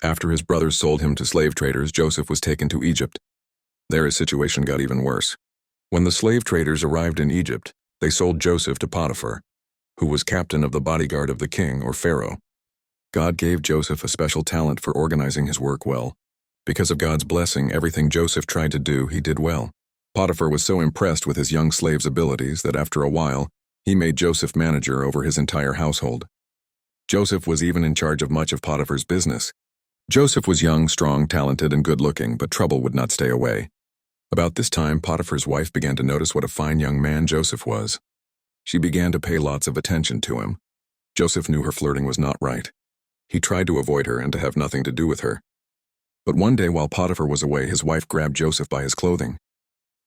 After his brothers sold him to slave traders, Joseph was taken to Egypt. There his situation got even worse. When the slave traders arrived in Egypt, they sold Joseph to Potiphar, who was captain of the bodyguard of the king, or Pharaoh. God gave Joseph a special talent for organizing his work well. Because of God's blessing, everything Joseph tried to do, he did well. Potiphar was so impressed with his young slave's abilities that after a while, he made Joseph manager over his entire household. Joseph was even in charge of much of Potiphar's business. Joseph was young, strong, talented, and good-looking, but trouble would not stay away. About this time, Potiphar's wife began to notice what a fine young man Joseph was. She began to pay lots of attention to him. Joseph knew her flirting was not right. He tried to avoid her and to have nothing to do with her. But one day while Potiphar was away, his wife grabbed Joseph by his clothing.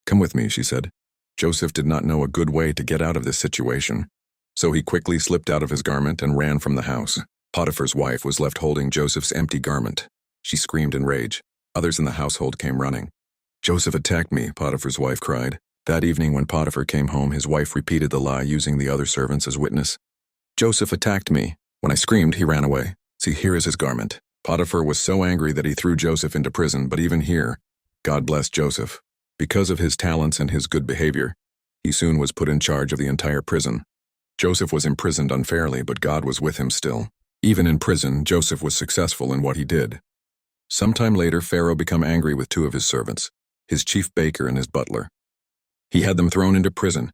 "Come with me," she said. Joseph did not know a good way to get out of this situation, so he quickly slipped out of his garment and ran from the house. Potiphar's wife was left holding Joseph's empty garment. She screamed in rage. Others in the household came running. "Joseph attacked me," Potiphar's wife cried. That evening when Potiphar came home, his wife repeated the lie using the other servants as witness. "Joseph attacked me. When I screamed, he ran away. See, here is his garment." Potiphar was so angry that he threw Joseph into prison, but even here, God blessed Joseph. Because of his talents and his good behavior, he soon was put in charge of the entire prison. Joseph was imprisoned unfairly, but God was with him still. Even in prison, Joseph was successful in what he did. Sometime later, Pharaoh became angry with two of his servants, his chief baker and his butler. He had them thrown into prison.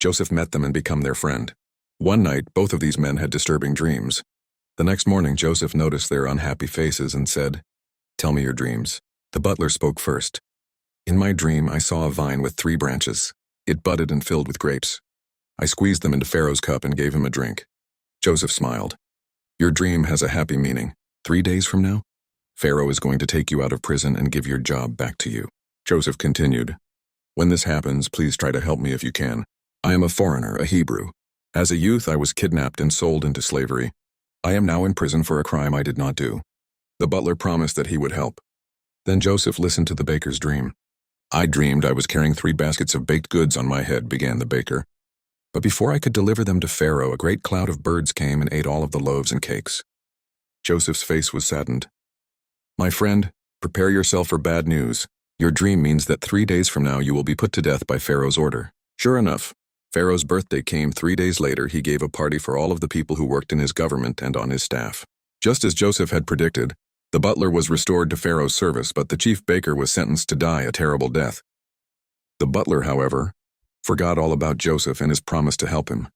Joseph met them and became their friend. One night, both of these men had disturbing dreams. The next morning, Joseph noticed their unhappy faces and said, "Tell me your dreams." The butler spoke first. "In my dream, I saw a vine with 3 branches. It budded and filled with grapes. I squeezed them into Pharaoh's cup and gave him a drink." Joseph smiled. "Your dream has a happy meaning. 3 days from now, Pharaoh is going to take you out of prison and give your job back to you." Joseph continued, "When this happens, please try to help me if you can. I am a foreigner, a Hebrew. As a youth, I was kidnapped and sold into slavery. I am now in prison for a crime I did not do." The butler promised that he would help. Then Joseph listened to the baker's dream. "I dreamed I was carrying 3 baskets of baked goods on my head," began the baker. "But before I could deliver them to Pharaoh, a great cloud of birds came and ate all of the loaves and cakes." Joseph's face was saddened. "My friend, prepare yourself for bad news. Your dream means that 3 days from now you will be put to death by Pharaoh's order." Sure enough, Pharaoh's birthday came 3 days later. He gave a party for all of the people who worked in his government and on his staff. Just as Joseph had predicted, the butler was restored to Pharaoh's service, but the chief baker was sentenced to die a terrible death. The butler, however, forgot all about Joseph and his promise to help him.